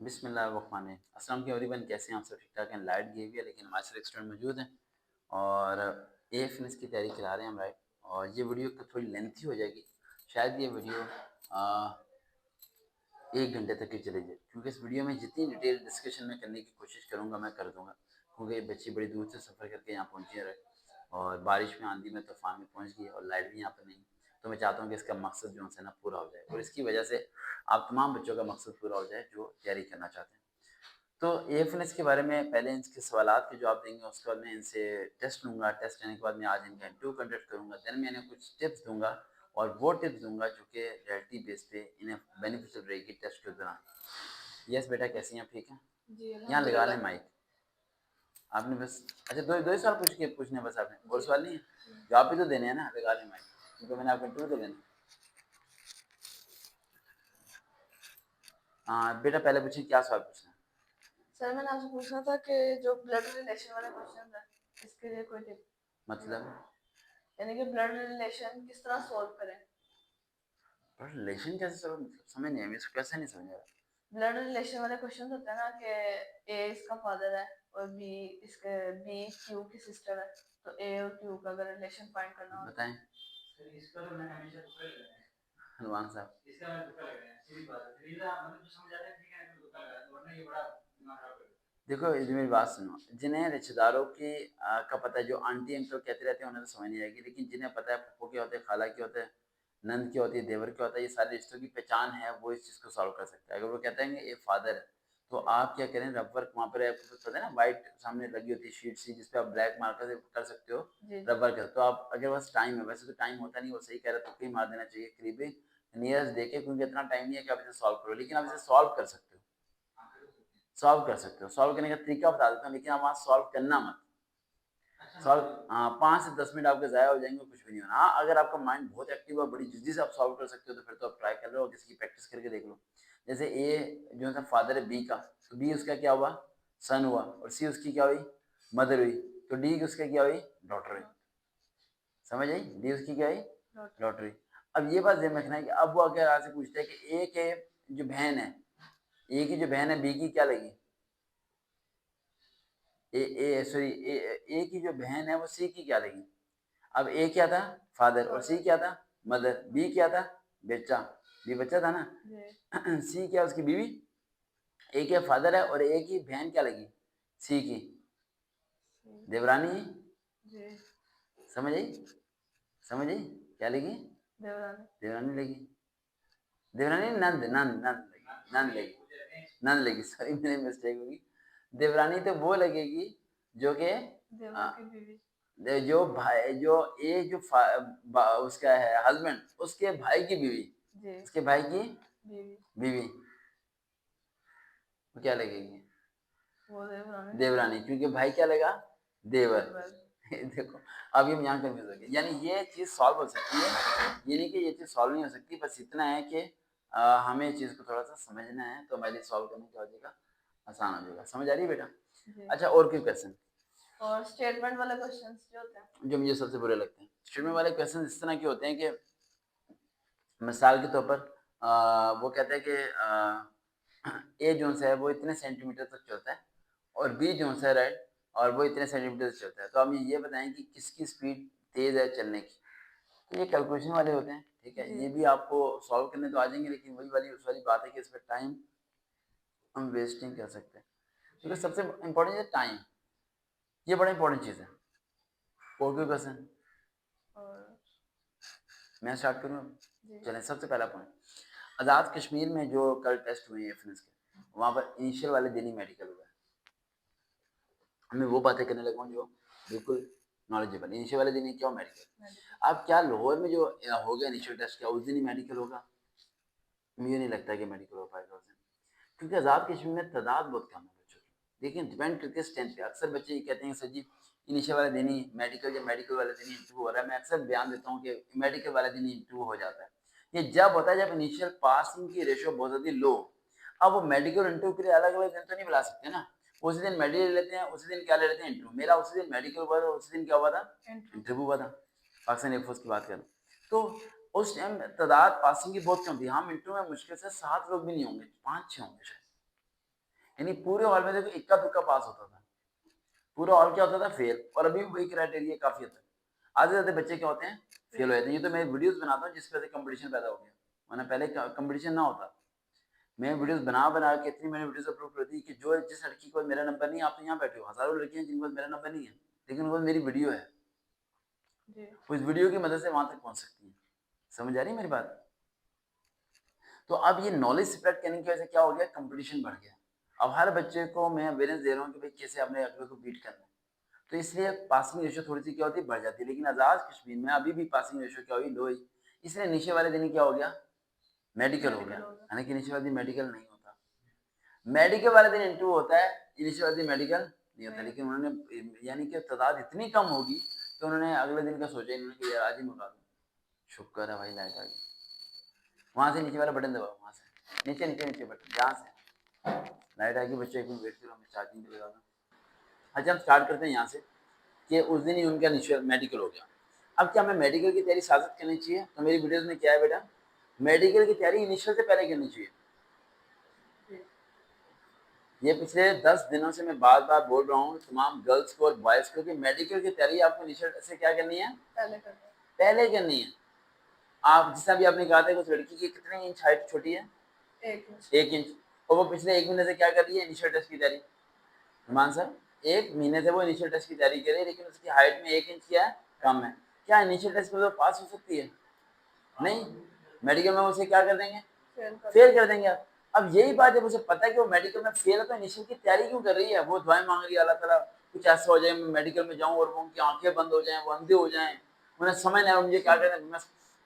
बिस्मिल्लाहिर्रहमानिर्रहीम। अस्सलाम वालेकुम एवरीवन, कैसे हैं आप सब? ठीक ठाक हैं। लाइट गई हुई है लेकिन हमारे साथ एक स्टूडेंट मौजूद हैं और ए फिनिश की तैयारी करा रहे हैं हम, राइट। और ये वीडियो थोड़ी लेंथी हो जाएगी, शायद ये वीडियो 1 घंटे तक की चली जाए, क्योंकि इस वीडियो में जितनी डिटेल डिस्कशन मैं करने की कोशिश करूँगा मैं कर दूँगा, क्योंकि ये बच्ची बड़ी दूर से सफ़र करके यहाँ पहुँची है और बारिश में, आंधी में, तूफान में पहुँच गई और लाइट भी यहाँ पर नहीं। तो मैं चाहता हूँ कि इसका मकसद जो है ना पूरा हो जाए और इसकी वजह से आप तमाम बच्चों का मकसद पूरा हो जाए जो तैयारी करना चाहते हैं। तो एएफएनएस के बारे में पहले इनके सवालात के जवाब देंगे, उसके बाद मैं इनसे टेस्ट लूँगा। टेस्ट लेने के बाद मैं आज इनका इंटरव्यू कंडक्ट करूँगा। देन मैं इन्हें कुछ टिप्स दूँगा और वो टिप्स दूँगा जो कि रियलिटी बेस पे इन्हें बेनिफिशियल रहेगी टेस्ट के दौरान। यस बेटा, कैसी हैं आप? ठीक हैं? जी यहाँ लगा अल्हम्दुलिल्लाह। लें माइक। आपने बस अच्छा दो ही सवाल पूछने हैं बस आपने, और जी सवाल नहीं है? जवाब भी तो देने हैं ना, लगा लें माइक, क्योंकि मैंने आपको इंटरव्यू तो लेना है। हाँ बेटा, पहले पूछिए क्या सवाल पूछना है। सर, मैंने आपसे पूछना था कि जो ब्लड रिलेशन वाले क्वेश्चन है इसके लिए कोई टिप, मतलब यानी कि ब्लड रिलेशन किस तरह सॉल्व करें। रिलेशन कैसे सर? मतलब समझ नहीं आई, इसको कैसे नहीं समझ आ रहा। ब्लड रिलेशन वाले क्वेश्चन होते हैं ना कि ए इसका फादर है और बी क्यू की सिस्टर है, तो ए और क्यू का अगर रिलेशन फाइंड करना हो तो। बताएं हनुमान साहब। देखो ये मेरी बात सुनो, जिन्हें रिश्तेदारों की का पता है, जो आंटी अंकल कहते रहते हैं उन्हें तो समझ नहीं आएगी, लेकिन जिन्हें पता है फूफो के होते हैं, खाला के होते हैं, नंद के होती है, देवर के होता है, ये सारे रिश्तों की पहचान है, वो इस चीज़ को सॉल्व कर सकता है। अगर वो कहते हैं कि ये फादर है, तो आप क्या करें, रबर वहाँ पर आपको पता है ना, वाइट सामने लगी होती है शीट सी, जिसपे आप ब्लैक मार्कर से कर सकते हो जी जी रबर का। तो आप अगर बस टाइम है, वैसे तो टाइम होता नहीं, वो सही कह रहे, तो कहीं मार देना चाहिए करीबी नियरेस्ट देके, क्योंकि इतना टाइम नहीं है कि आप इसे सॉल्व करो, लेकिन आप इसे सॉल्व कर सकते हो। सॉल्व कर सकते हो, सॉल्व करने का तरीका बता देता हूँ, लेकिन आप वहाँ सॉल्व करना मत। सॉल्व, हाँ, 5 से 10 मिनट आपके ज़ाया हो जाएंगे, कुछ भी नहीं होना। हाँ, अगर आपका माइंड बहुत एक्टिव है, बड़ी जल्दी से आप सॉल्व कर सकते हो, तो फिर तो आप ट्राई कर लो और किसी की प्रैक्टिस करके देख लो। जैसे ए जो है फादर है बी का, तो बी उसका क्या हुआ, सन हुआ, और सी उसकी क्या हुई, मदर हुई, तो डी उसका क्या हुई, डॉटर हुई। समझ आई? डी उसकी क्या हुई, डॉटर। डॉटर हुई। अब ये बात ध्यान रखना है कि अब वो अगर आपसे पूछता है कि ए के जो बहन है, ए की जो बहन है बी की क्या लगी, ए ए सॉरी ए की जो बहन है वो सी की क्या लगी। अब ए क्या था, फादर, और सी फादर। क्या था, मदर। बी क्या था, बच्चा, बी बच्चा था ना। जी सी क्या, उसकी बीवी। ए क्या फादर है और ए की बहन क्या लगी, सी की देवरानी। जी समझ आई? समझ आई? क्या लगी, देवरानी। देवरानी लगी। देवरानी नंद नंद नंद लगी, नंद लगी, नंद लगी, सॉरी मेरी मिस्टेक होगी। देवरानी तो वो लगेगी जो कि देवर की बीवी। जो भाई, जो ए जो उसका है हस्बैंड, उसके भाई की बीवी, जी उसके भाई की बीवी। बीवी, वो क्या लगेगी, वो देवरानी। देवरानी, क्योंकि भाई क्या लगा, देवर। देवर। देखो, अब ये यहाँ कंफ्यूज हो गया, यानी ये चीज़ सॉल्व हो सकती है, ये नहीं कि ये चीज़ सॉल्व नहीं हो सकती, बस इतना है कि हमें इस चीज़ को थोड़ा सा समझना है, तो हमारे लिए सॉल्व करने क्या हो जाएगा, आसान हो जाएगा। समझ आ रही है बेटा? जी। अच्छा, और कोई क्वेश्चन और स्टेटमेंट वाले क्वेश्चंस जो होते हैं। जो मुझे सबसे बुरे लगते हैं? स्टेटमेंट वाले क्वेश्चन इस तरह के होते हैं कि मिसाल के तौर पर वो कहते हैं कि ए जोन सा है वो इतने सेंटीमीटर तक चलता है और बी जोन सा है, राइट, और वो इतने सेंटीमीटर तक चलता है, तो हम ये बताएं कि किसकी स्पीड तेज है चलने की। तो ये कैलकुलेशन वाले होते हैं, ठीक है, जी ये भी आपको सॉल्व करने तो आ जाएंगे, लेकिन वही वाली उस वाली बात है कि इस पर टाइम हम वेस्ट नहीं कर सकते, क्योंकि सबसे इंपॉर्टेंट है टाइम, ये बड़ा इंपॉर्टेंट चीज़ है। और कोई क्वेश्चन? और मैं स्टार्ट करूँ अब? जी चलें, सबसे पहला पॉइंट, आज़ाद कश्मीर में जो कल टेस्ट हुए हैं फिटनेस के, वहाँ पर इनिशियल वाले दिन ही मेडिकल हुआ है। मैं वो बातें करने लगा हूँ जो बिल्कुल नॉलेजेबल। इनिशियल वाले दिन ही क्यों मेडिकल? मेडिकल। अब क्या लाहौर में जो हो गया इनिशियल टेस्ट, क्या उस दिन ही मेडिकल होगा? मुझे नहीं लगता कि मेडिकल हो पाएगा उस दिन, क्योंकि आज़ाद कश्मीर में तादाद बहुत कम है बच्चों की। देखिए, डिपेंड करती है स्ट्रेंथ पे। अक्सर बच्चे ये कहते हैं सर जी इनिशियल वाले दिन ही मेडिकल, या मेडिकल वाले दिन ही इंटरव्यू हो रहा है। मैं अक्सर बयान देता हूँ कि मेडिकल वाले दिन ही इंटरव्यू हो जाता है। ये जब होता है जब इनिशियल पासिंग की रेशो बहुत ज़्यादा लो। अब वो मेडिकल इंटरव्यू के लिए अलग अलग दिन तो नहीं बुला सकते ना, उसी दिन मेडिकल लेते हैं, उसी दिन क्या ले लेते हैं, इंटरव्यू। मेरा उसी दिन मेडिकल हुआ था, उसी दिन क्या हुआ था, इंटरव्यू। इंटरव्यू हुआ था। पाकिस्तान एयरफोर्स की बात करें तो उस टाइम तादाद पासिंग की बहुत कम थी। हम इंटरव्यू में मुश्किल से 7 लोग भी नहीं होंगे, 5-6 होंगे शायद, यानी पूरे हॉल में देखो इक्का दुक्का पास होता था, पूरा हॉल क्या होता था, फेल। और अभी भी वही क्राइटेरिया काफी होता है। आधे से ज्यादा बच्चे क्या होते हैं, फेल हो जाते हैं। ये तो मैं वीडियोस बनाता हूँ जिस वजह से कंपटीशन पैदा हो गया, वरना पहले कंपटीशन ना होता। मैं वीडियोस बना बना के इतनी मैंने वीडियोस अपलोड कर दी कि जो जिस लड़की को मेरा नंबर नहीं है, आप तो यहाँ बैठे हो, हजारों लड़कियां जिनके पास मेरा नंबर नहीं है, लेकिन उनके पास मेरी वीडियो है, जी वो इस वीडियो की मदद से वहां तक पहुंच सकती है। समझ आ रही है मेरी बात? तो अब ये नॉलेज स्प्रेड करने की वजह से क्या हो गया, कंपटीशन बढ़ गया। अब हर बच्चे को मैं अवेयरनेस दे रहा हूँ कि भाई कैसे अपने अगले को बीट करना है। तो इसलिए पासिंग रेशियो थोड़ी सी क्या होती है, बढ़ जाती है। लेकिन आजाद कश्मीर में अभी भी पासिंग रेशियो क्या हुई, लो ही। इसलिए नीचे वाले दिन क्या हो गया, मेडिकल हो गया। मेडिकल होगा। यानी कि नीचे वाले दिन मेडिकल नहीं होता, मेडिकल वाले दिन इंटरव्यू होता है, नीचे वाले दिन मेडिकल नहीं होता। लेकिन उन्होंने यानी कि तादाद इतनी कम होगी तो उन्होंने अगले दिन का सोचा, इन्होंने कि यार आज ही मंगा दूं। शुक्र है भाई लाइट आ गई। वहां से नीचे वाला बटन दबाओ, वहां से नीचे नीचे नीचे बटन, जहाँ से लाइट आएगी। बच्चों एक मिनट वेट करो, मैं चार्जिंग पे लगा दूं। अच्छा हम स्टार्ट करते हैं यहाँ से कि उस दिन ही उनका निश्चय मेडिकल हो गया। अब क्या हमें मेडिकल की तैयारी साथ साथ करनी चाहिए? तो मेरी वीडियोस में क्या है बेटा, मेडिकल की तैयारी इनिशियल से पहले करनी चाहिए। ये पिछले 10 दिनों से मैं बार बार बोल रहा हूँ तमाम गर्ल्स को और बॉयज को कि मेडिकल की तैयारी आपको इनिशियल से क्या करनी है, पहले करना पहले करनी है। आप जिस भी आपने कहा था उस लड़की की कितनी इंच हाइट छोटी है, है 1 इंच। 1 इंच। और वो पिछले 1 महीने से क्या कर रही है, इनिशियल टेस्ट की तैयारी। मान सर 1 महीने से वो इनिशियल टेस्ट की तैयारी कर रही है, लेकिन उसकी हाइट में 1 इंच क्या है, कम है। क्या इनिशियल टेस्ट में वो पास हो सकती है? नहीं, मेडिकल में उसे क्या कर देंगे, फेल कर देंगे आप। अब यही बात जब उसे पता है कि वो मेडिकल में फेल है तो इनिशियल की तैयारी क्यों कर रही है, वो दुआएं मांग रही है अल्लाह ताला कुछ ऐसा हो जाए मैं मेडिकल में जाऊं और वो उनकी आंखें बंद हो जाएं, वो अंधे हो जाएं, उन्हें समझ नहीं आ मुझे क्या करना है, मैं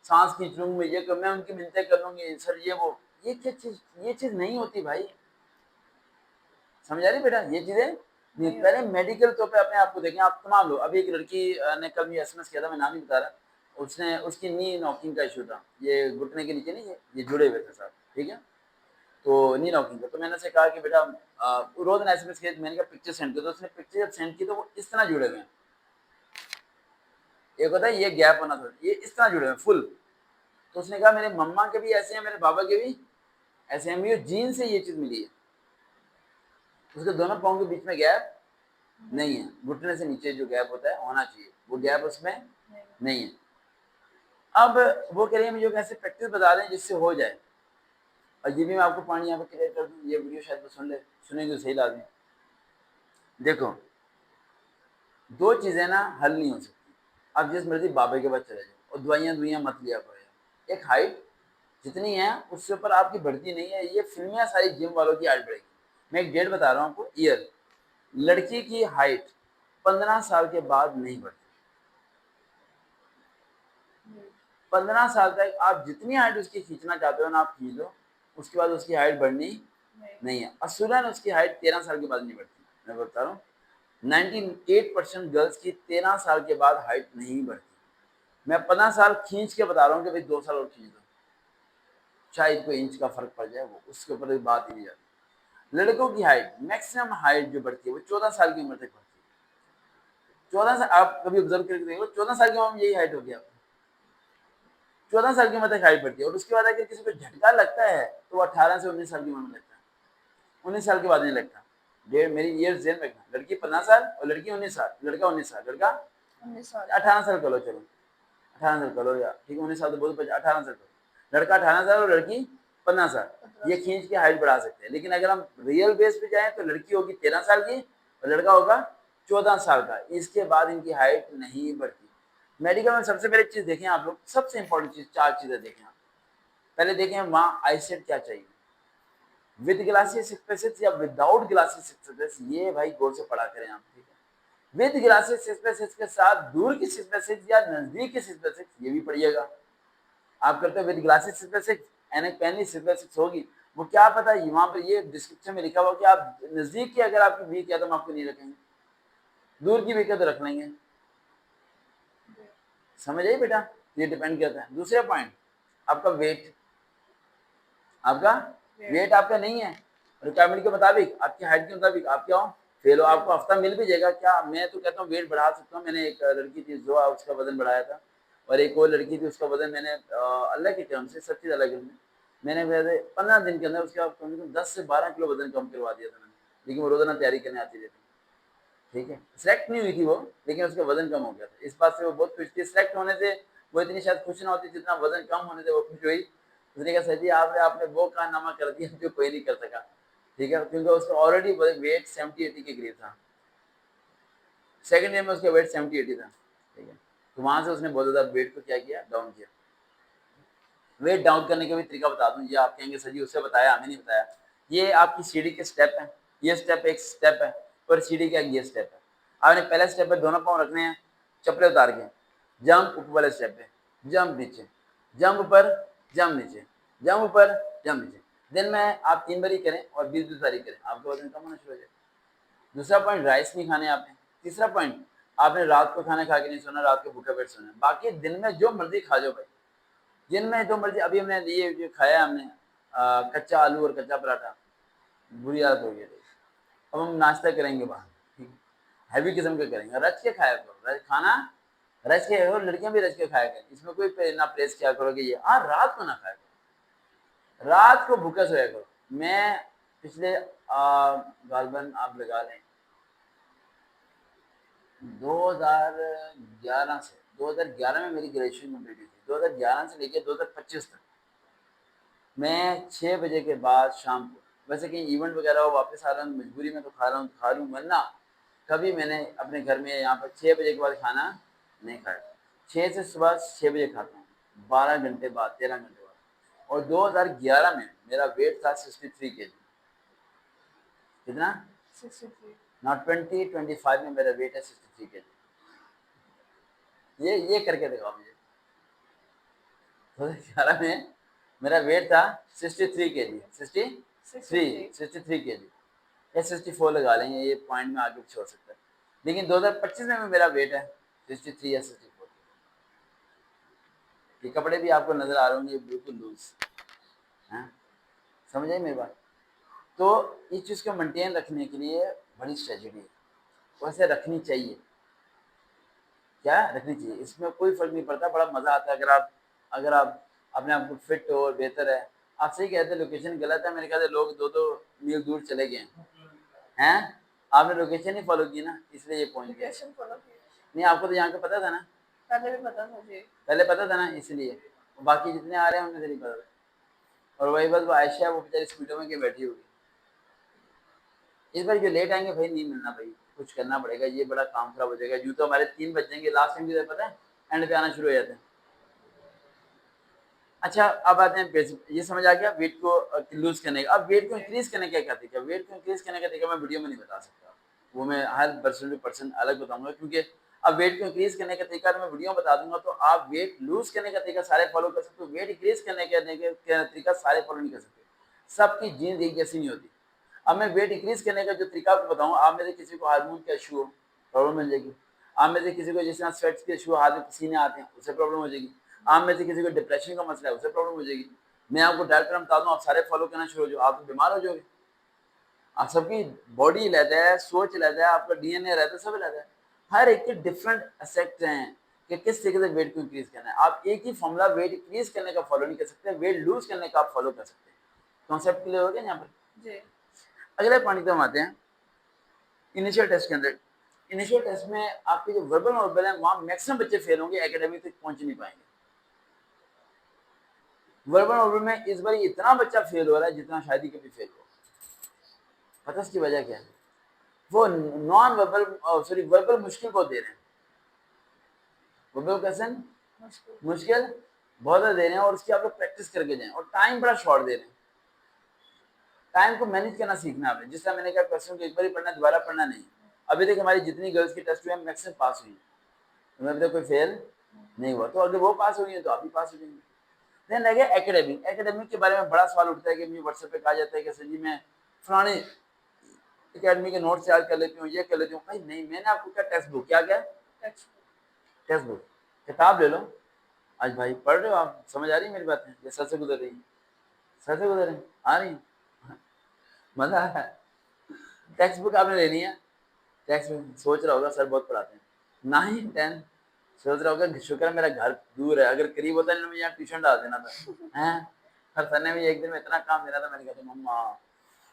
सांस खींच लूंगी, ये कर, मैं उनकी मिन्नतें कर लूंगी सर ये वो। ये क्या चीज, ये चीज नहीं होती भाई। समझ आ रही बेटा, ये चीजें नहीं। नहीं पहले होती। मेडिकल तो पे अपने आप को देखें। आप तमाम लोग, अभी एक लड़की ने कल मुझे एसएमएस किया था, मैं नाम नहीं बता रहा, उसने उसकी नी नॉकिंग का इशू था, ये घुटने के नीचे नहीं, ये जुड़े हुए थे साथ, ठीक है। तो नी नॉकिंग का, तो मैंने उसे कहा कि बेटा रोज ने एसएमएस किया, मैंने कहा पिक्चर सेंड कर, तो उसने पिक्चर जब सेंड की तो वो इस तरह जुड़े हुए हैं। एक होता है ये गैप होना, थोड़ा ये इस तरह जुड़े हुए हैं फुल। तो उसने कहा मेरे मम्मा के भी ऐसे हैं, मेरे बाबा के भी ऐसे हैं, मुझे जीन से ये चीज मिली है। उसके दोनों पाँव के बीच में गैप नहीं है, घुटने से नीचे जो गैप होता है होना चाहिए, वो गैप उसमें नहीं है। अब वो कह रही है मुझे कैसे प्रैक्टिस बता दें जिससे हो जाए। और ये भी मैं आपको पानी यहाँ पे क्लियर कर दूँ, ये वीडियो शायद वो सुन ले, सुनेंगे तो सही लाजमी। देखो दो चीजें ना हल नहीं हो सकती। आप जिस मर्जी बाबे के पास चले जाओ और दवाइयाँ दुआइयाँ मत लिया करो यार। एक हाइट जितनी है उससे ऊपर आपकी बढ़ती नहीं है। ये फिल्में सारी जिम वालों की हाइट बढ़ेगी। मैं एक डेट बता रहा हूँ आपको, ईयर। लड़की की हाइट 15 साल के बाद नहीं बढ़ती। 15 साल तक आप जितनी हाइट उसकी खींचना चाहते हो ना आप खींच लो, उसके बाद उसकी हाइट बढ़नी नहीं है। असुरन उसकी हाइट 13 साल के बाद नहीं बढ़ती। मैं बता रहा हूँ 98% गर्ल्स की 13 साल के बाद हाइट नहीं बढ़ती। मैं 15 साल खींच के बता रहा हूँ कि भाई 2 साल और खींच दो, शायद कोई इंच का फर्क पड़ जाए, वो उसके ऊपर बात ही नहीं जाती। लड़कों की हाइट, मैक्सिमम हाइट जो बढ़ती है वो 14 साल की उम्र तक बढ़ती है। 14 साल आप कभी ऑब्जर्व करके देखो, 14 साल की उम्र में यही हाइट होगी आपकी। 14 साल की उम्र तक हाइट बढ़ती है। और उसके बाद अगर किसी को झटका लगता है तो वो 18 से 19 साल की उम्र में लगता है। 19 साल के बाद नहीं लगता। डेढ़ मेरी ईयर जेल में रखना, लड़की 15 साल और लड़की 19 साल, लड़का 19 साल, लड़का 19 साल। 18 साल करो, चलो 18 साल करो यार, ठीक है 19 साल तो बहुत, 18 साल करो। लड़का 18 साल और लड़की 15 साल, ये खींच के हाइट बढ़ा सकते हैं। लेकिन अगर हम रियल बेस पे जाएं तो लड़की होगी 13 साल की और लड़का होगा 14 साल का। इसके बाद इनकी हाइट नहीं बढ़ती। मेडिकल में सबसे पहले चीज देखें आप लोग, सबसे इंपॉर्टेंट चीज, 4 चीजें देखें आप। पहले देखें वहाँ आईसेट क्या चाहिए, विद ग्लासेस स्पेसिस या विदाउट ग्लासेस स्पेसिस, ये भाई गौर से पढ़ा करें आप, ठीक है। विद ग्लासेस स्पेसिस के साथ दूर की स्पेसिस या नजदीक की स्पेसिस ये भी पढ़िएगा। आप करते हो विद ग्लासेस स्पेसिस, एनक पहननी स्पेसिस होगी, वो क्या पता है वहां पर ये डिस्क्रिप्शन में लिखा हुआ कि आप नजदीक की अगर आपकी वीक है तो हम आपको नहीं रखेंगे, दूर की वीक है तो रख लेंगे। समझ आई बेटा, ये डिपेंड करता है। दूसरा पॉइंट, आपका वेट। आपका वेट आपका नहीं है रिक्वायरमेंट के मुताबिक, आपकी हाइट के मुताबिक, आप क्या हो, फेल हो। आपको हफ्ता मिल भी जाएगा क्या, मैं तो कहता हूँ वेट बढ़ा सकता हूँ। मैंने एक लड़की थी जो उसका वजन बढ़ाया था, और एक और लड़की थी उसका वजन मैंने अल्लाह के कर्म से सब चीज़ अलग है, मैंने वैसे 15 दिन के अंदर उसके बाद कम से कम 10 से 12 किलो वजन कम करवा दिया था मैंने, लेकिन वो रोजाना तैयारी करने आती रहती। ठीक है, सिलेक्ट नहीं हुई थी वो, लेकिन उसका वजन कम हो गया था। इस बात से वो बहुत खुश थी। सिलेक्ट होने से वो इतनी शायद खुश ना होती जितना वजन कम होने से वो खुश हुई। उसने कहा सर जी आपने आपने वो कारनामा कर दिया जो कोई नहीं कर सका। ठीक है, क्योंकि उसका ऑलरेडी वेट 70-80 के करीब था। सेकंड ईयर में उसका वेट 70-80 था। ठीक है, तो वहां से उसने बहुत ज्यादा वेट को क्या किया, डाउन किया। वेट डाउन करने का भी तरीका बता दूं, ये आप कहेंगे सर जी उससे बताया, हमें नहीं बताया। ये आपकी सीढ़ी के स्टेप है, ये स्टेप एक स्टेप है और सीढ़ी का ये स्टेप है। आपने पहले स्टेप पे दोनों पाँव रखने हैं, चप्पलें उतार के, जंप ऊपर वाले स्टेप पे, जंप नीचे, जंप ऊपर, जंप नीचे, जंप ऊपर, जंप नीचे। दिन में आप 3 बारी करें और 20-20 बारी करें, आपका वजन कम होना शुरू हो जाए। दूसरा पॉइंट, राइस नहीं खाने आपने। तीसरा पॉइंट, आपने रात को खाना खा के नहीं सोना, रात को भूखे पेट सोना। बाकी दिन में जो मर्जी खा जाओ भाई, दिन में जो मर्जी। अभी हमने ये खाया हमने कच्चा आलू और कच्चा पराठा, बुरी हालत हो गई थी। अब हम नाश्ता करेंगे बाहर, हैवी किस्म का करेंगे, रच के खाया करो, खाना रच के, और लड़कियां भी रच के खाया करें, इसमें कोई ना प्रेस किया करो कि ये हाँ रात को ना खाया करो, रात को भूखा सोया करो। मैं पिछले गालबन आप लगा लें 2011 से, 2011 में मेरी ग्रेजुएशन कंप्लीट हुई थी। 2011 से लेकर 2025 तक मैं 6 बजे के बाद शाम को, वैसे कहीं इवेंट वगैरह हो वापस आ रहा हूँ, मजबूरी में तो खा रहा हूँ, खा लूँ, वरना कभी मैंने अपने घर में यहाँ पर 6 बजे के बाद खाना नहीं खाया। 6 से सुबह 6 बजे खाता हूँ, 12 घंटे बाद, 13 घंटे बाद। और 2011 में मेरा वेट था 63 के जी। कितना? 63। नॉट 2025 में मेरा वेट है 63 के जी। ये करके दिखाओ मुझे। 2011 में मेरा वेट था 63 के जी, 63 के जी, या 64 लगा लेंगे, ये पॉइंट में आगे छोड़ सकता है। लेकिन 2025 में मेरा वेट है 63 या 64। ये कपड़े भी आपको नजर आ रहे होंगे बिल्कुल लूज हैं, समझ आई मेरी बात? तो इस चीज को मेंटेन रखने के लिए बड़ी स्ट्रेटजी है, वैसे रखनी चाहिए। क्या रखनी चाहिए, इसमें कोई फर्क नहीं पड़ता, बड़ा मजा आता है अगर आप अपने आप को फिट हो, बेहतर है। आप सही कहते हैं, लोकेशन गलत है, मेरे ख्याल से लोग 2-2 मील दूर चले गए हैं। आपने लोकेशन ही फॉलो की ना, इसलिए ये पहुंच गए। लोकेशन फॉलो की, नहीं, आपको तो यहाँ का पता था ना, पहले भी पता था जी। पहले पता था ना, इसलिए। बाकी जितने आ रहे हैं उन्हें तो नहीं पता था। और वही बस वो आयशा है, वो बेचारी स्कूटर में के बैठी होगी। इस बार जो लेट आएंगे भाई नहीं मिलना भाई, कुछ करना पड़ेगा, ये बड़ा काम खराब हो जाएगा। यूँ तो हमारे 3 बज जाएंगे, लास्ट टाइम भी पता है एंड पे आना शुरू हो जाते हैं। अच्छा, अब आते हैं बेसिक, ये समझ आ गया वेट को लूज करने का। अब वेट को इंक्रीज करने का क्या तरीका, वेट को इंक्रीज करने का तरीका मैं वीडियो में नहीं बता सकता, वो मैं हर पर्सन टू पर्सन अलग बताऊंगा, क्योंकि अब वेट को इंक्रीज करने का तरीका तो मैं वीडियो में बता दूंगा, तो आप वेट लूज करने का तरीका सारे फॉलो कर सकते हो, वेट इंक्रीज करने का तरीका सारे फॉलो नहीं कर सकते, सबकी जीन्स एक जैसी नहीं होती। अब मैं वेट इंक्रीज करने का जो तरीका आपको बताऊंगा, आप में से किसी को हार्मोन का इशू हो, प्रॉब्लम मिल जाएगी। आप में से किसी को जिस तरह स्वेट्स के इशू, हाथ में पसीने आते हैं, उससे प्रॉब्लम हो जाएगी। आप में से किसी को डिप्रेशन का मसला है, उससे प्रॉब्लम हो जाएगी। मैं आपको डायरेक्ट बता दूं, आप सारे फॉलो करना शुरू हो जाओ, आप तो बीमार हो जाओगे। आप सबकी बॉडी रहता है, सोच रहता है, आपका डीएनए रहता है, सब रहता है। हर एक के डिफरेंट एस्पेक्ट हैं कि किस तरीके से वेट को इंक्रीज करना है। आप एक ही फॉर्मूला वेट इंक्रीज करने का फॉलो नहीं कर सकते, वेट लूज करने का आप फॉलो कर सकते हैं। कॉन्सेप्ट क्लियर हो गया यहाँ पर? जी। अगले पॉइंट पे हम आते हैं इनिशियल टेस्ट के अंदर। इनिशियल टेस्ट में आपके जो वर्बल नॉर्मल है, वहां मैक्सिमम बच्चे फेल होंगे, एकेडमिक तक पहुंच नहीं पाएंगे। वर्बल नॉर्मल में इस बार इतना बच्चा फेल हो रहा है जितना शायद ही कभी फेल हो। पता इसकी वजह क्या है? वो नॉन वर्बल, सॉरी वर्बल मुश्किल को दे रहे हैं। वर्बल क्वेश्चन मुश्किल बहुत ज्यादा दे रहे हैं, और उसकी आप लोग प्रैक्टिस करके जाएं, और टाइम बड़ा शॉर्ट दे रहे हैं। टाइम को मैनेज करना सीखना है। जिस तरह मैंने कहा, क्वेश्चन को एक बार ही पढ़ना, दोबारा पढ़ना नहीं। अभी तक हमारी जितनी गर्ल्स की टेस्ट हुए हैं, मैक्सिमम पास हुई, उनमें अभी तक कोई फेल नहीं हुआ। तो अगर वो पास हो गई है तो आप भी पास हो जाएंगे। देन लगे एकेडमिक। एकेडमिक के बारे में बड़ा सवाल उठता है कि मुझे व्हाट्सएप पे कहा जाता है कि सर जी मैं फलानी एकेडमी के नोट्स याद कर लेती हूँ, ये कर लेती हूँ। भाई नहीं, मैंने आपको क्या टेक्स्ट बुक, क्या क्या टेक्स्ट बुक, किताब ले लो। आज भाई पढ़ रहे हो आप, समझ आ रही है मेरी बातें, ये सर से गुजर रही है, सर से गुजर रही आ रही है, मजा आ रहा है। टेक्स्ट बुक आपने लेनी है, टेक्स्ट बुक सोच रहा होगा सर बहुत पढ़ाते हैं, 9-10 सोच रहा होगा शुक्र है मेरा घर दूर है, अगर करीब होता है ना मैं यहाँ ट्यूशन डाल देना था हैं। और सर ने भी एक दिन में इतना काम देना था, मैंने कहा मम्मा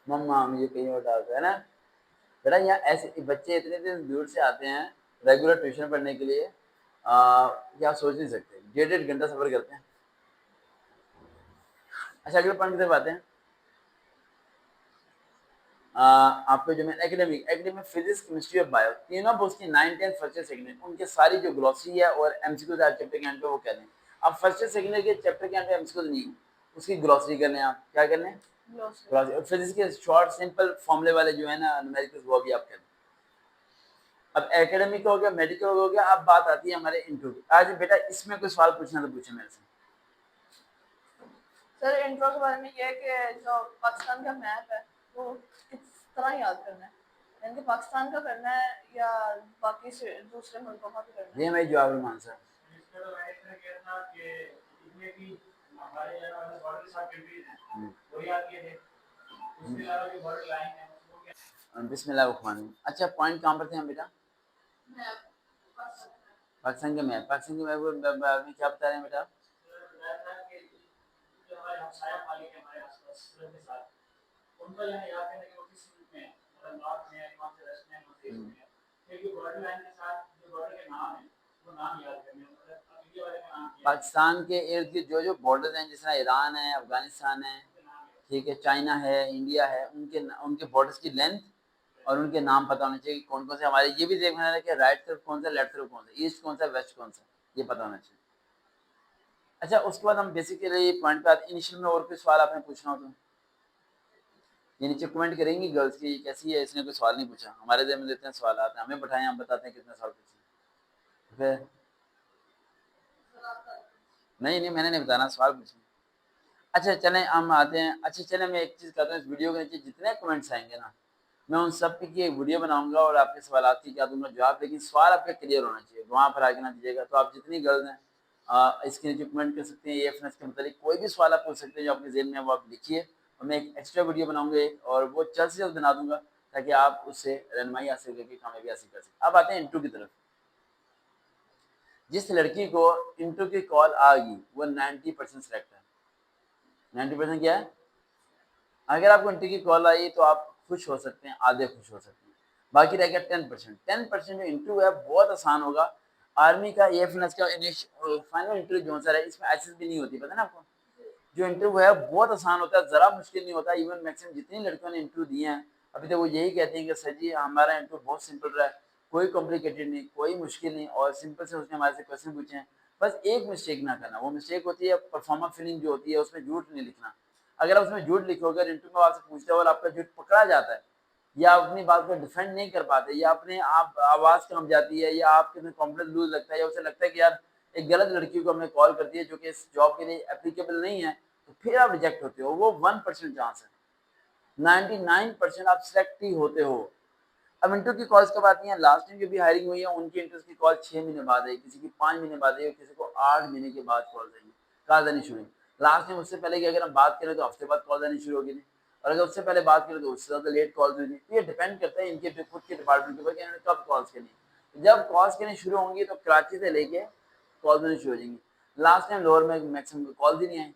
मम्मा मुझे कहीं और डाल दो, है ना बेटा। यहाँ ऐसे बच्चे इतने दिन दूर से आते हैं रेगुलर ट्यूशन पढ़ने के लिए, क्या सोच नहीं सकते, 1.5 घंटा सफर करते हैं। अच्छा अगले पॉइंट की तरफ आते हैं। आपको जो मैं एकेडमिक एकेडमिक फिजिक्स केमिस्ट्री और बायो तीनों बुक्स की 9, 10 फर्स्ट ईयर सेकेंड उनके सारी जो ग्लॉसरी है और एमसीक्यू चैप्टर के एंड पे वो कह दें। अब फर्स्ट ईयर सेकेंड के चैप्टर के एंड पे एमसीक्यू नहीं है, उसकी ग्लॉसरी करने आप क्या करने हैं, ग्लोसरी। ग्लॉसरी। और फिजिक्स के शॉर्ट सिंपल फॉर्मूले वाले जो है ना न्यूमेरिकल्स, वो भी आप करें। अब एकेडमिक हो गया, मेडिकल हो गया, अब बात आती है हमारे इंट्रो की। आज बेटा इसमें कोई सवाल पूछना तो पूछे मेरे से। सर इंट्रो के बारे में ये है कि जो पाकिस्तान का मैप है वो किस तरह याद करना है, यानी कि पाकिस्तान का करना है या बाकी से दूसरे मुल्कों का भी करना है? ये मैं जवाब मान सर। बिस्मिल्लाह। अच्छा पॉइंट कहाँ पर थे हम बेटा? पाकिस्तान के मैप, पाकिस्तान के मैप में क्या बता रहे हैं बेटा? पाकिस्तान के इर्द गिर्द जो जो बॉर्डर हैं, जैसे ईरान है, अफगानिस्तान है, ठीक है, चाइना है, इंडिया है, उनके उनके बॉर्डर्स की लेंथ और उनके नाम पता होने चाहिए, कौन कौन से हमारे, ये भी देखना है कि राइट तरफ कौन सा, लेफ्ट तरफ कौन सा, ईस्ट कौन सा, वेस्ट कौन सा, ये पता होना चाहिए। अच्छा उसके बाद हम बेसिकली पॉइंट पे आते हैं। इनिशियल में और कोई सवाल आपने पूछना हो तो ये नीचे कमेंट करेंगी गर्ल्स की कैसी है, इसने कोई सवाल नहीं पूछा। हमारे दिन में देते हैं सवाल आते हैं, हमें बैठाएं, हम बताते हैं कितने सवाल पूछे। फिर नहीं नहीं मैंने नहीं बताना, सवाल पूछे। अच्छा चलें हम आते हैं। अच्छा चलें मैं एक चीज़ कहता हूँ, इस वीडियो के नीचे जितने कमेंट्स आएंगे ना, मैं उन सब की एक वीडियो बनाऊंगा और आपके सवाल की क्या दूंगा जवाब, लेकिन सवाल आपका क्लियर होना चाहिए, वहाँ पर आगे ना दीजिएगा। तो आप जितनी गर्ल्स हैं इसके नीचे कमेंट कर सकते हैं, ये एफ के मतलब कोई भी सवाल आप पूछ सकते हैं जो आपके जेहन में है, वो आप लिखिए और मैं एक एक्स्ट्रा वीडियो बनाऊंगा एक, और वो जल्द से जल्द बना दूंगा ताकि आप उससे रहनुमाई हासिल करके कामयाबी हासिल कर सकें। अब आते हैं इंटरव्यू की तरफ। जिस लड़की को इंटरव्यू की कॉल आ गई वो 90% सेलेक्ट है। 90% क्या है? अगर आपको इंटरव्यू की कॉल आई तो आप खुश हो सकते हैं, आधे खुश हो सकते हैं, बाकी रह गया 10%। 10% जो इंटरव्यू है बहुत आसान होगा। आर्मी का एएफएनएस का फाइनल इंटरव्यू जो सा है इसमें एचएस भी नहीं होती, पता ना आपको। जो इंटरव्यू है बहुत आसान होता है, जरा मुश्किल नहीं होता। इवन मैक्सिमम जितनी लड़कियों ने इंटरव्यू दिए हैं अभी तक वो यही कहते हैं कि सर जी हमारा इंटरव्यू बहुत सिंपल रहा है, कोई कॉम्प्लिकेटेड नहीं, कोई मुश्किल नहीं, और सिंपल से उसने हमारे से क्वेश्चन पूछे हैं। बस एक मिस्टेक ना करना, वो मिस्टेक होती है परफॉर्मर फिलिंग जो होती है, उसमें झूठ नहीं लिखना। अगर आप उसमें झूठ लिखोगे, इंटरव्यू में आपसे पूछते हो और आपका झूठ पकड़ा जाता है, या आप अपनी बात को डिफेंड नहीं कर पाते, या अपने आप आवाज कम जाती है, या आपके कॉन्फिडेंस लूज लगता है, या उसे लगता है कि यार एक गलत लड़की को हमने कॉल कर दी है जो कि इस जॉब के लिए एप्लीकेबल नहीं है, तो फिर आप रिजेक्ट होते हो। वो 1% चांस है, 99% आप सिलेक्ट ही होते हो। अब इंटरव्यू की कॉल्स कब आती हैं? लास्ट टाइम जो भी हायरिंग हुई है उनकी इंटरव्यू की कॉल 6 महीने बाद आई, किसी की 5 महीने बाद आई और किसी को 8 महीने के बाद कॉल आई, कॉल आनी शुरू। लास्ट टाइम उससे पहले की अगर हम बात करें तो हफ्ते बाद कॉल आनी शुरू होगी थी, और अगर उससे पहले बात करें तो उससे ज्यादा लेट कॉल्स हुई थी। ये डिपेंड करता है इनके खुद के डिपार्टमेंट के ऊपर कि इन्होंने कब कॉल्स करनी। जब कॉल्स करनी शुरू होंगी तो कराची से लेके कॉल्स आनी शुरू हो जाएंगी। लास्ट टाइम लोअर में मैक्सिमम कॉल्स ही नहीं आई।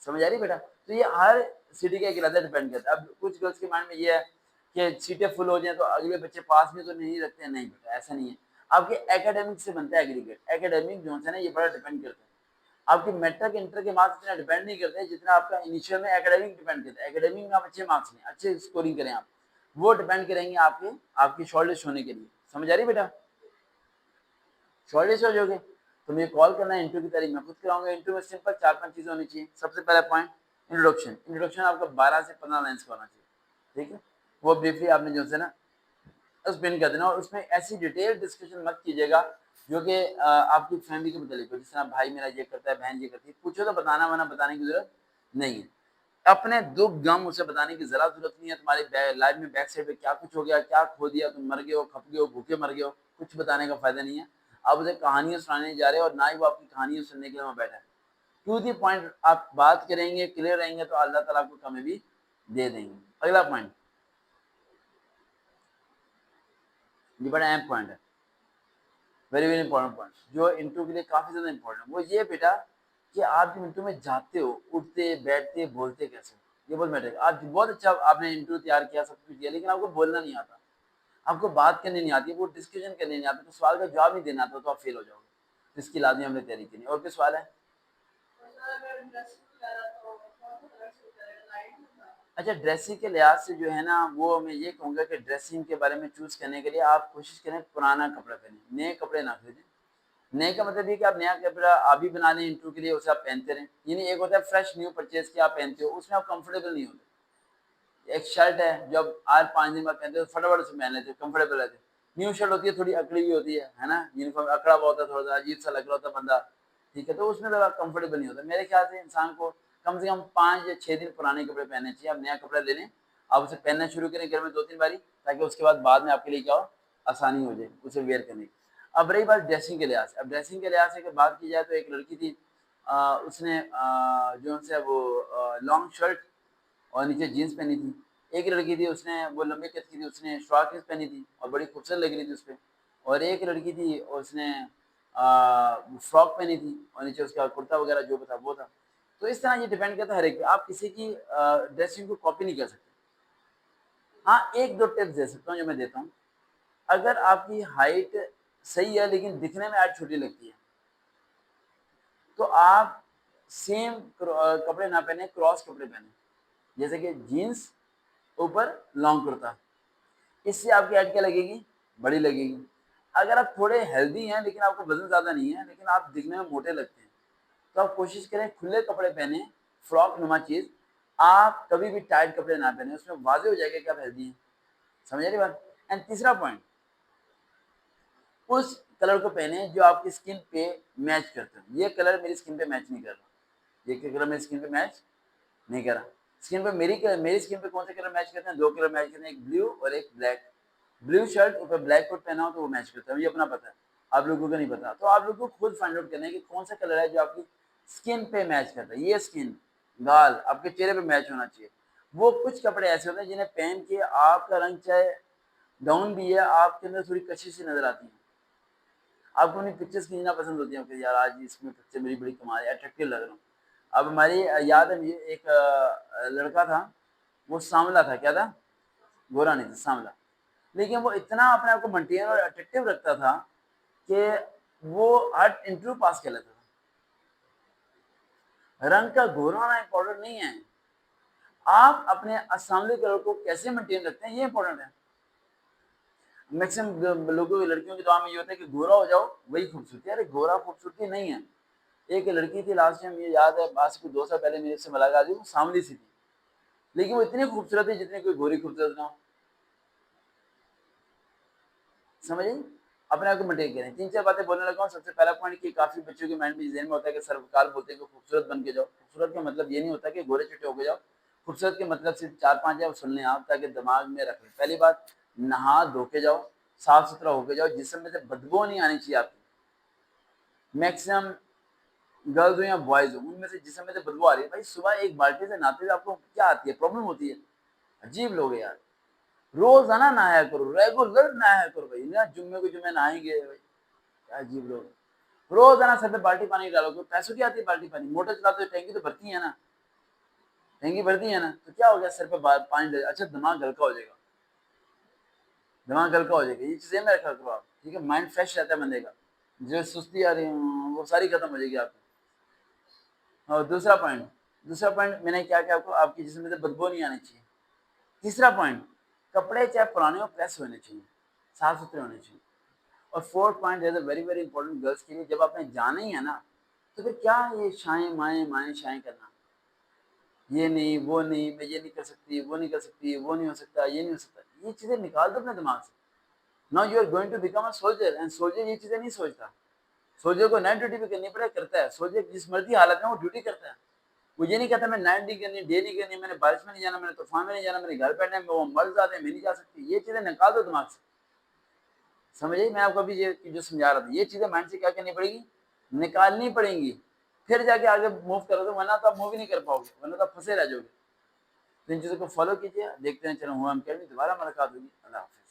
समझ आ रही बेटा? तो ये हर सिटी का एक इलाका डिपेंड करता है। अब कुछ गर्ल्स के माइंड में ये है कि सीटें फुल हो जाए तो अगले बच्चे पास में तो नहीं रखते हैं, नहीं बेटा ऐसा नहीं है। आपके एकेडमिक से बनता है एग्रीगेट, एकेडमिक जो है ना ये बड़ा डिपेंड करता है। आपके मैट्रिक इंटर के मार्क्स इतना डिपेंड नहीं करते जितना आपका इनिशियल में एकेडमिक डिपेंड करता है। एकेडमिक में आप अच्छे मार्क्स लें, अच्छे स्कोरिंग करें आप, वो डिपेंड करेंगे आपके आपकी शॉर्टलिस्ट होने के लिए। समझ आ रही बेटा? शॉर्टलिस्ट हो जाओगे तो मुझे कॉल करना है, इंटरव्यू की तारीख मैं खुद कराऊंगा। इंटरव्यू में सिंपल 4-5 चीजें होनी चाहिए। सबसे पहला पॉइंट इंट्रोडक्शन। इंट्रोडक्शन आपका 12 से 15 लाइन्स का होना चाहिए, ठीक है। वो ब्रीफली आपने जो है ना एक्सप्लेन कर देना, और उसमें ऐसी डिटेल डिस्कशन मत कीजिएगा जो कि आपकी फैमिली के मतलब हो, जिस तरह भाई मेरा ये करता है, बहन ये करती है, पूछो तो बताना, वरना बताने की जरूरत नहीं है। अपने दुख गम उसे बताने की जरा जरूरत नहीं है। तुम्हारी लाइफ में बैक साइड पे क्या कुछ हो गया, क्या खो दिया, तुम मर गए हो, खप गए हो, भूखे मर गए हो, कुछ बताने का फायदा नहीं है। आप उसे कहानियां सुनाने जा रहे हो और ना ही वो आपकी कहानियां सुनने के लिए वहां बैठा है। टू दी पॉइंट आप बात करेंगे, क्लियर रहेंगे तो अल्लाह ताला आपको कामयाबी दे देंगे। अगला पॉइंट, ये बड़ा अहम पॉइंट है, वेरी वेरी इंपॉर्टेंट पॉइंट जो इंटरव्यू के लिए काफी ज्यादा इंपॉर्टेंट है। वो ये बेटा कि आप जो मिनटों में जाते हो, उठते, बैठते, बोलते कैसे हो, ये बहुत मैटर है। आज बहुत अच्छा आपने इंटरव्यू तैयार किया, सब कुछ किया, लेकिन आपको बोलना नहीं आता, आपको बात करनी नहीं आती, वो डिस्कशन करनी नहीं आती, तो सवाल का जवाब नहीं देना आता, तो आप फेल हो जाओगे। तो इसकी लाजमी हमने तैयारी करनी है। और कोई सवाल है? अच्छा, ड्रेसिंग के लिहाज से जो है ना, वो मैं ये कहूँगा कि ड्रेसिंग के बारे में चूज़ करने के लिए आप कोशिश करें पुराना कपड़ा पहनें, नए कपड़े ना खरीदें। नए का मतलब ये कि आप नया कपड़ा अभी बना लें इंटरव्यू के लिए, उसे आप पहनते रहें। यानी एक होता है फ्रेश न्यू परचेज किया आप पहनते हो, उसमें आप कंफर्टेबल नहीं होते। एक शर्ट है जो आप आज 5 दिन बाद पहनते हो, फटाफट उसे पहन लेते हो, कंफर्टेबल रहते हो। न्यू शर्ट होती है, थोड़ी अकड़ी हुई होती है ना, यूनिफॉर्म अकड़ा हुआ होता है, थोड़ा सा अजीब सा लग रहा होता है बंदा, ठीक है, तो उसमें थोड़ा कंफर्टेबल नहीं होता। मेरे ख्याल से इंसान को कम से कम 5 या 6 दिन पुराने कपड़े पहनने चाहिए। आप नया कपड़ा ले लें, आप उसे पहनना शुरू करें घर में 2-3 बारी, ताकि उसके बाद में आपके लिए क्या हो, आसानी हो जाए उसे वेयर करने की। अब रही बात ड्रेसिंग के लिहाज से, अब ड्रेसिंग के लिहाज से अगर बात की जाए तो एक लड़की थी, उसने जो उनसे वो लॉन्ग शर्ट और नीचे जीन्स पहनी थी। एक लड़की थी, उसने वो लंबे कद की थी, उसने शॉर्ट जीन्स पहनी थी और बड़ी खूबसूरत लग रही थी उसपे। और एक लड़की थी, उसने फ्रॉक पहनी थी और नीचे उसका कुर्ता वगैरह जो था वो था। तो इस तरह ये डिपेंड करता है हर एक पे, आप किसी की ड्रेसिंग को कॉपी नहीं कर सकते। हाँ, एक दो टिप्स दे सकता हूँ जो मैं देता हूँ। अगर आपकी हाइट सही है लेकिन दिखने में आज छोटी लगती है, तो आप सेम कपड़े ना पहने, क्रॉस कपड़े पहने, जैसे कि जीन्स ऊपर लॉन्ग कुर्ता। इससे आपकी हाइट क्या लगेगी, बड़ी लगेगी। अगर आप थोड़े हेल्दी हैं लेकिन आपका वजन ज़्यादा नहीं है, लेकिन आप दिखने में मोटे लगते हैं, तो आप कोशिश करें खुले कपड़े पहने, फ्रॉक नुमा चीज़। आप कभी भी टाइट कपड़े ना पहने, उसमें वाज़ेह हो जाएगा कि आप हेल्दी हैं। समझ रही बात? एंड तीसरा पॉइंट, उस कलर को पहने जो आपकी स्किन पे मैच करता है। ये कलर मेरी स्किन पे मैच नहीं कर रहा, ये कलर मेरी स्किन पे मैच नहीं करा। स्किन पे मेरी स्किन पे कौन से कलर मैच करते हैं? 2 कलर मैच करते हैं, एक ब्लू और एक ब्लैक। ब्लू शर्ट ऊपर ब्लैक कोट पहना हो तो वो मैच करता है, मुझे अपना पता है, आप लोगों को नहीं पता। तो आप लोगों को खुद फाइंड आउट करना है कि कौन सा कलर है जो आपकी स्किन पे मैच करता है। ये स्किन, गाल, आपके चेहरे पे मैच होना चाहिए। वो कुछ कपड़े ऐसे होते हैं जिन्हें पहन के आपका रंग चाहे डाउन भी है, आपके अंदर थोड़ी कशिश सी नजर आती है। आपको अपनी पिक्चर्स खींचना पसंद होती है कि यार आज इसमें पिक्चर मेरी बड़ी कमाल है, अट्रैक्टिव लग रहा हूँ। अब हमारी याद है मुझे, एक लड़का था, वो सांवला था, क्या था? गोरा नहीं था, सांवला। लेकिन वो इतना अपने आप को मेंटेन और अट्रैक्टिव रखता था कि वो हर इंटरव्यू पास कर लेता था। रंग का गोरा होना इंपॉर्टेंट नहीं है, आप अपने सांवले कलर को कैसे मेंटेन रखते हैं ये इंपॉर्टेंट है। मैक्सिमम लोगों की, लड़कियों की दुआ में ये होता है कि गोरा हो जाओ वही खूबसूरती। अरे गोरा खूबसूरती नहीं है। एक लड़की थी, लास्ट टाइम मुझे याद है, आज से 2 साल पहले मेरे से मुलाकात हुई, वो सांवली सी थी, लेकिन वो इतनी खूबसूरत थी जितनी कोई गोरी खूबसूरत ना हो। समझ आई? अपने आप को मेंटेन करें। 3-4 बातें बोलने लगा हूँ। सबसे पहला पॉइंट कि काफी बच्चों के माइंड में ज़हन में होता है कि सर्वकाल बोलते हैं कि खूबसूरत बन के जाओ। खूबसूरत का मतलब ये नहीं होता कि गोरे चिट्टे होके जाओ। खूबसूरत के मतलब सिर्फ 4-5 है, वो सुन लें आप, ताकि दिमाग में रख लें। पहली बात, नहा धो के जाओ, साफ सुथरा होके जाओ, जिसम में से बदबू नहीं आनी चाहिए आपकी। मैक्सिमम गर्ल्स हो या बॉयज हो, उनमें से जिसम में से बदबू आ रही है, भाई सुबह एक बाल्टी से नहाते हुए आपको क्या आती है, प्रॉब्लम होती है? अजीब लोग हैं यार। रोजाना नहाया करो, रेगुलर नहाया करो भाई ना, जुम्मे को जुम्मे नहाएंगे भाई, क्या अजीब लोग। रोजाना सर पे बाल्टी पानी डालोगे, पैसों की आती है बाल्टी पानी, मोटर चलाते हो टैंकी तो भरती है ना, टैंकी भरती है ना, तो क्या हो गया, सर पे पानी डाल, अच्छा दिमाग हल्का हो जाएगा, दिमाग हल्का हो जाएगा। ये चीजें में रखा करो आप, ठीक है, माइंड फ्रेश रहता है बंदे का, जो सुस्ती आ रही है वो सारी खत्म हो जाएगी आपकी। और दूसरा पॉइंट मैंने क्या क्या आपको, आपकी जिसम में से बदबू नहीं आनी चाहिए। तीसरा पॉइंट, कपड़े चाहे पुराने हो प्रेस होने चाहिए, साफ सुथरे होने चाहिए। और fourth point is very very important girls के लिए, जब आपने जाना ही है ना, तो फिर क्या ये शाएं माएं माएं शाएं करना, ये नहीं वो नहीं, मैं ये नहीं कर सकती, वो नहीं कर सकती, वो नहीं हो सकता, ये नहीं हो सकता, ये चीजें निकाल दो अपने दिमाग से। Now you are going to become a soldier, and soldier ये चीजें नहीं सोचता। सोल्जर को नाइट ड्यूटी भी करनी पड़े, करता है। सोल्जर जिस मर्जी हालत में वो ड्यूटी करता है, वो ये नहीं कहता मैं नाइट नहीं करनी, डे नहीं करनी, मैंने बारिश में नहीं जाना, मैंने तूफान में नहीं जाना, मेरे घर बैठना है, वो मर जाते हैं, मैं नहीं जा सकती। ये चीजें निकाल दो दिमाग से। समझ आई? मैं आपको अभी ये जो समझा रहा था, ये चीजें माइंड से क्या करनी पड़ेगी, निकालनी पड़ेंगी, फिर जाके आगे मूव करोगे, वरना तो आप मूव ही नहीं कर पाओगे, वरना तो आप फंसे रह जाओगे। तो इन चीजों को फॉलो कीजिए, देखते हैं, चलो हुआ हम क्या, दोबारा मुलाकात होगी। अल्लाह हाफ़िज़।